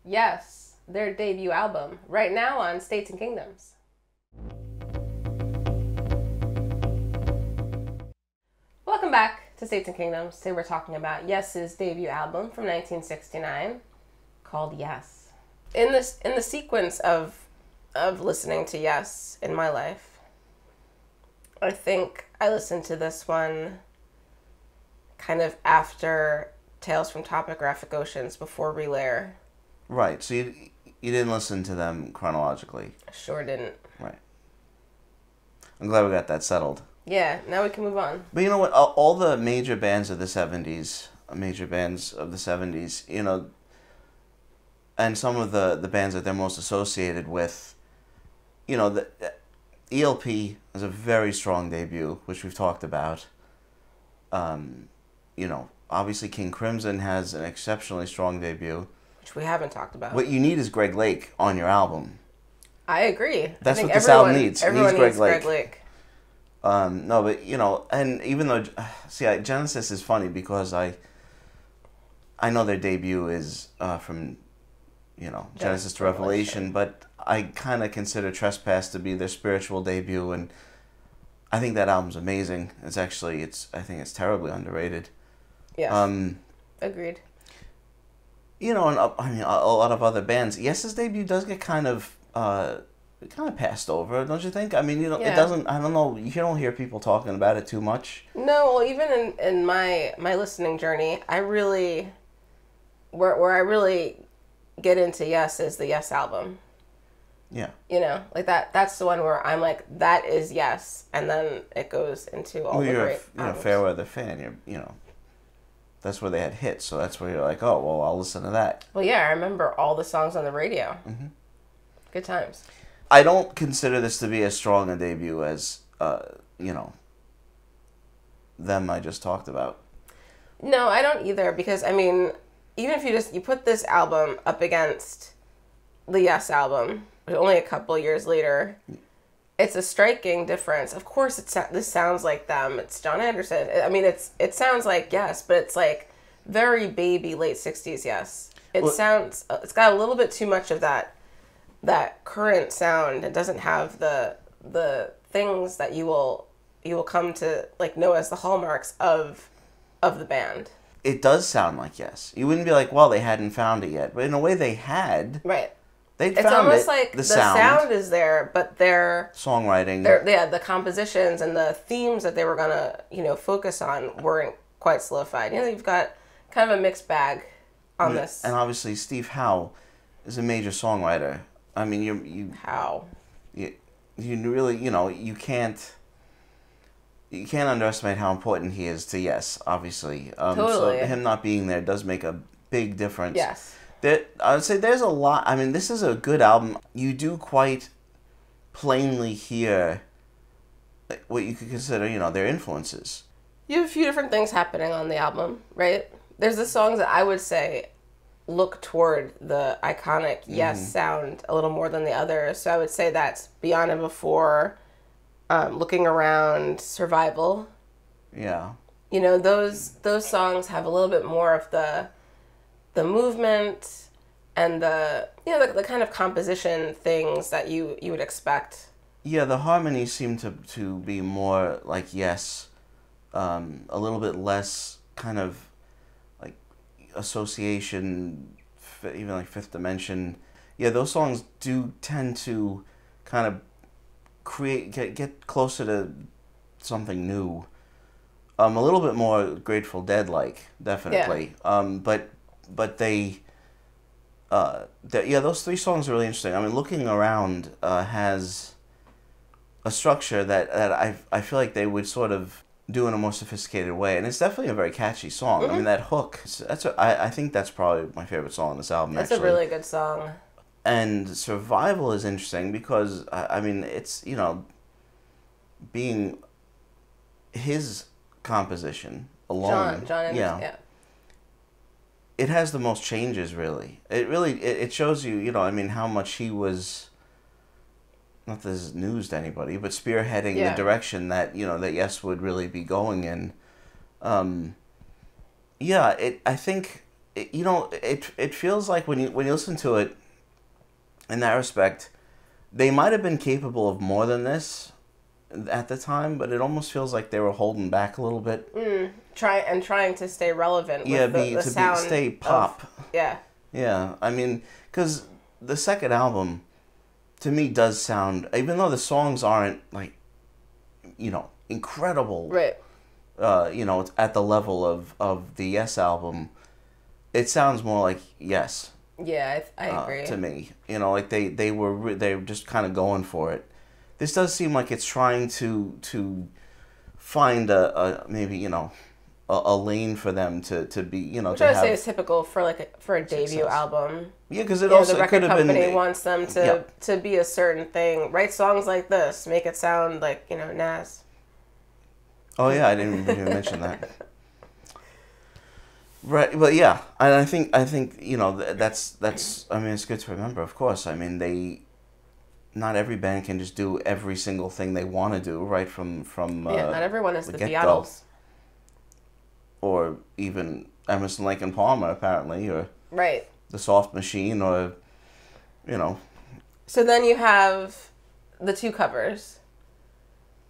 Yes, their debut album, right now on States and Kingdoms. Welcome back to States and Kingdoms. Today we're talking about Yes's debut album from 1969 called Yes. In the sequence of listening to Yes in my life, I think I listened to this one kind of after Tales from Topographic Oceans, before Relayer. Right, so you didn't listen to them chronologically. Sure didn't. Right. I'm glad we got that settled. Yeah, now we can move on. But you know what? All the major bands of the 70s, you know, and some of the bands that they're most associated with, you know, the ELP is a very strong debut, which we've talked about. You know, obviously King Crimson has an exceptionally strong debut. Which we haven't talked about. What you need is Greg Lake on your album. I agree. That's I what this album needs. Everyone needs Greg Lake. No, but, you know, and even though, Genesis is funny because I know their debut is from, you know, Genesis to Revelation, but I kind of consider Trespass to be their spiritual debut, and I think that album's amazing. I think it's terribly underrated. Yes. Agreed. You know, and I mean, a lot of other bands. Yes's debut does get kind of passed over, don't you think? I mean, you know, It doesn't. I don't know. You don't hear people talking about it too much. No, well, even in my listening journey, I really, where I really get into Yes is the Yes album. Yeah. You know, like that's the one where I'm like, that is Yes, and then it goes into all the great albums. You're a fair weather fan. You know. That's where they had hits, so that's where you're like, oh, well, I'll listen to that. Well, yeah, I remember all the songs on the radio. Mm-hmm. Good times. I don't consider this to be as strong a debut as, you know, them I just talked about. No, I don't either, because, I mean, even if you put this album up against the Yes album, only a couple years later, it's a striking difference. Of course, this sounds like them. It's John Anderson. I mean, it sounds like Yes, but it's like very baby late 60s Yes. It's got a little bit too much of that current sound. It doesn't have the things that you will come to like know as the hallmarks of the band. It does sound like Yes. You wouldn't be like, well, they hadn't found it yet, but in a way they had. Right. It's almost like the sound is there, but their songwriting, the compositions and the themes that they were gonna, you know, focus on weren't quite solidified. You know, you've got kind of a mixed bag on this. And obviously, Steve Howe is a major songwriter. I mean, you really, you know, you can't underestimate how important he is to Yes. Obviously, totally. So him not being there does make a big difference. Yes. I would say there's a lot. I mean, this is a good album. You do quite plainly hear what you could consider, you know, their influences. You have a few different things happening on the album, right? There's the songs that I would say look toward the iconic Yes sound a little more than the others. So I would say that's Beyond and Before, Looking Around, Survival. Yeah. You know, those songs have a little bit more of the movement and the kind of composition things that you would expect. Yeah, the harmonies seem to be more like Yes, a little bit less kind of like association, even like Fifth Dimension. Yeah, those songs do tend to kind of get closer to something new. A little bit more Grateful Dead like, definitely. Yeah. But those three songs are really interesting. I mean, Looking Around has a structure that I feel like they would sort of do in a more sophisticated way, and it's definitely a very catchy song. I mean, that hook, I think that's probably my favorite song on this album. It's a really good song. And Survival is interesting because, I mean, it's, you know, being his composition alone. John Anderson, yeah. It has the most changes, really. It shows you, you know, I mean, how much he was, not that this is news to anybody, but spearheading the direction that, you know, that Yes would really be going in. I think it feels like when you listen to it, in that respect, they might have been capable of more than this at the time, but it almost feels like they were holding back a little bit. Trying to stay relevant. With the sound stay pop. Yeah. Yeah, I mean, because the second album, to me, does sound, even though the songs aren't like, incredible. Right. It's at the level of the Yes album. It sounds more like Yes. Yeah, I agree. To me, like they were just kind of going for it. This does seem like it's trying to find maybe a lane for them to be Which I would say is typical for a debut album. Yeah, because it also the record could have company been, wants them to be a certain thing. Write songs like this, make it sound like Nas. Oh yeah, I didn't even mention that. Right, but yeah, and I think that's I mean, it's good to remember. Of course, I mean not every band can just do every single thing they want to do right from not everyone is the get-go. Beatles. Or even Emerson, Lake and Palmer, apparently, or right. The Soft Machine, or So then you have the two covers.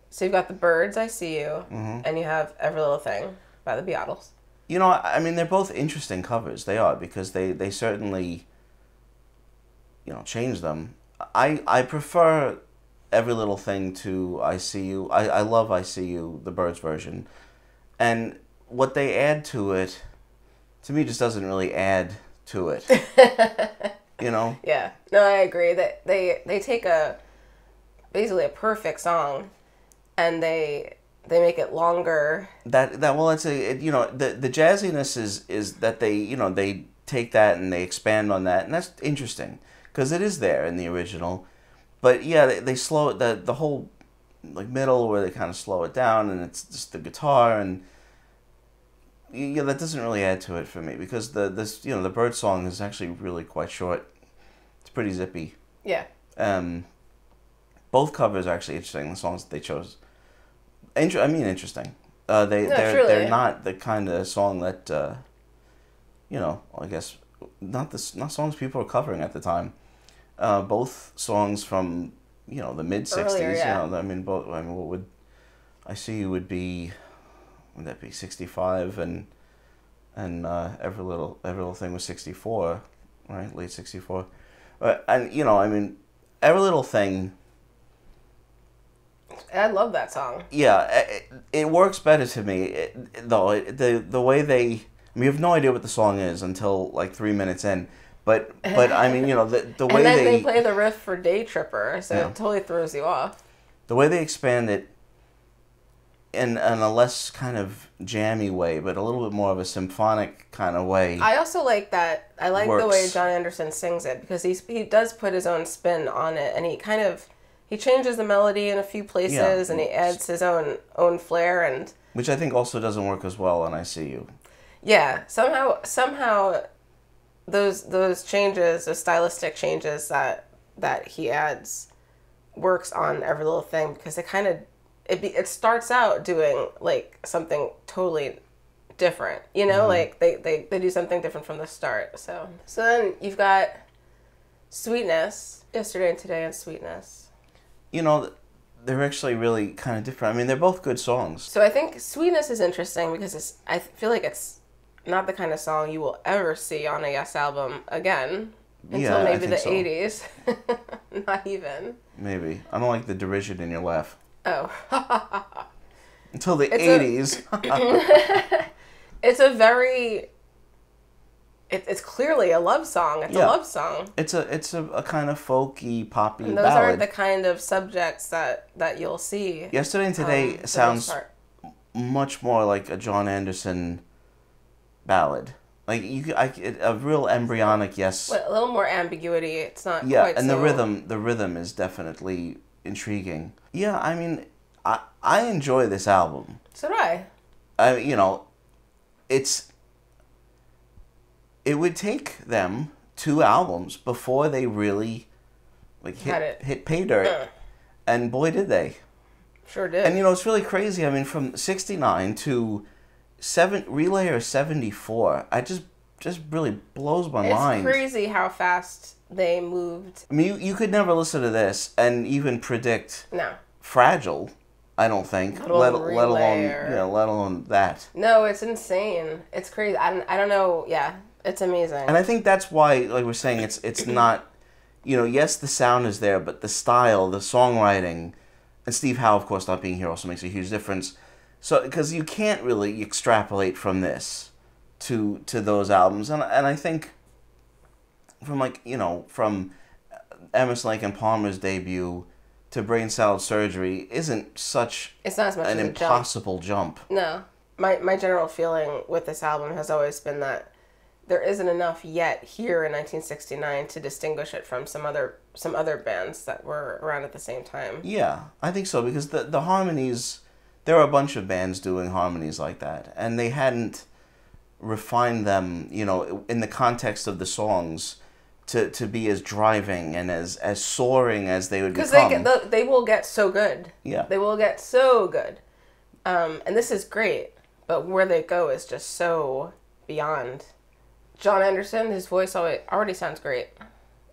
So you've got the Byrds, I See You, and you have Every Little Thing by the Beatles. I mean, they're both interesting covers. They are, because they certainly, change them. I prefer Every Little Thing to I See You. I love I See You, the Byrds version. And what they add to it, to me, just doesn't really add to it. Yeah. No, I agree. That they take basically a perfect song, and they make it longer. It's the jazziness is that they take that and they expand on that, and that's interesting because it is there in the original, but yeah, they slow it, the whole middle where they kind of slow it down, and it's just the guitar, and that doesn't really add to it for me, because the Bird song is actually really quite short. It's pretty zippy. Yeah. Both covers are actually interesting. The songs that they chose. Interesting. They're not the kind of song that I guess not songs people were covering at the time. Both songs from the mid '60s. Yeah. Both. What would I See You would be? Would that be 65 and Every Little Thing was 64, right? Late 64, and Every Little Thing. I love that song. Yeah, it works better to me, though. The way you have no idea what the song is until 3 minutes in. But the way and then they play the riff for Day Tripper, so it totally throws you off. The way they expand it in a less kind of jammy way, but a little bit more of a symphonic kind of way. I also like that. I like the way John Anderson sings it, because he does put his own spin on it, and he changes the melody in a few places, and he adds his own flair, and which I think also doesn't work as well on I See You. Yeah, somehow those changes, those stylistic changes that he adds, works on Every Little Thing, because it starts out doing something totally different, they do something different from the start. So then you've got Sweetness, Yesterday and Today, and Sweetness. They're actually really kind of different. I mean, they're both good songs. So I think Sweetness is interesting because I feel like it's not the kind of song you will ever see on a Yes album again until maybe the 80s. Not even. Maybe. I don't like the derision in your laugh. Oh. Until the 80s. It's clearly a love song. It's a love song. It's a kind of folky, poppy and those ballad. aren't the kind of subjects that you'll see. Yesterday and Today sounds much more like a John Anderson ballad. A real embryonic Yes. But a little more ambiguity. It's not quite and so... the rhythm is definitely intriguing. Yeah, I mean, I enjoy this album. So do I. It would take them 2 albums before they really hit pay dirt. And boy did they. Sure did. And it's really crazy. I mean, from 69 to Relayer 74, I just just really blows my It's mind. crazy how fast they moved. I mean, you could never listen to this and even predict No. Fragile. I don't think. Let alone that. No, it's insane. It's crazy. I don't know. Yeah, it's amazing. And I think that's why, like we're saying, it's not, yes, the sound is there, but the style, the songwriting, and Steve Howe, of course, not being here also makes a huge difference. So, because you can't really extrapolate from this to those albums, and I think from Emerson, Lake and Palmer's debut to Brain Salad Surgery isn't such it's not as much an of a impossible jump. No. My general feeling with this album has always been that there isn't enough yet here in 1969 to distinguish it from some other bands that were around at the same time. Yeah, I think so, because the harmonies, there are a bunch of bands doing harmonies like that, and they hadn't refined them, in the context of the songs to be as driving and as soaring as they would become. Because they will get so good. Yeah. They will get so good. And this is great, but where they go is just so beyond. John Anderson, his voice already sounds great.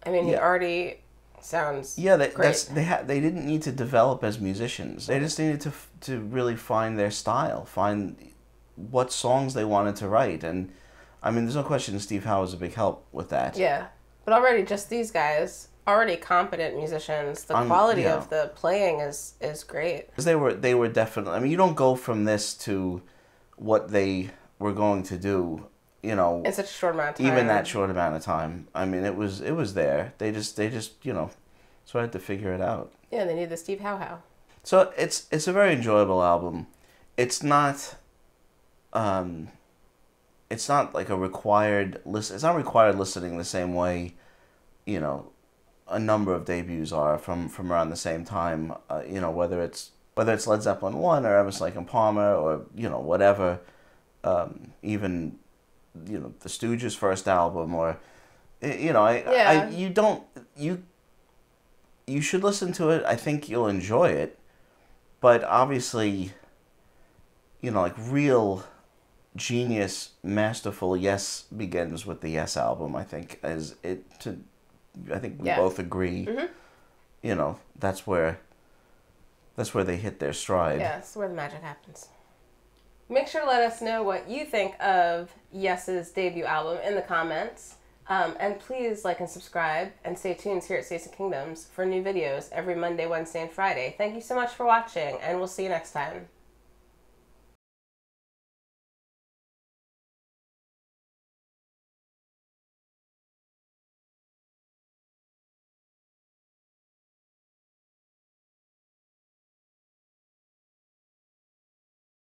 I mean, he already sounds great. They didn't need to develop as musicians. They just needed to really find their style, find what songs they wanted to write. And, I mean, there's no question Steve Howe was a big help with that. Yeah. But already just these guys, already competent musicians, the quality of the playing is great. Because they were definitely, I mean, you don't go from this to what they were going to do, in such a short amount of time. Even that short amount of time. I mean, it was there. They just sort of had to figure it out. Yeah, they need the Steve Howe. So it's a very enjoyable album. It's not like a required listen. It's not required listening the same way, a number of debuts are from around the same time. Whether it's Led Zeppelin 1 or Emerson, Lake and Palmer or whatever, even the Stooges' first album or you should listen to it. I think you'll enjoy it, but obviously, like real genius, masterful Yes begins with the Yes album. I think I think we both agree. Mm-hmm. That's where they hit their stride. Yeah, that's where the magic happens. Make sure to let us know what you think of Yes's debut album in the comments. And please like and subscribe and stay tuned here at States and Kingdoms for new videos every Monday, Wednesday, and Friday. Thank you so much for watching, and we'll see you next time.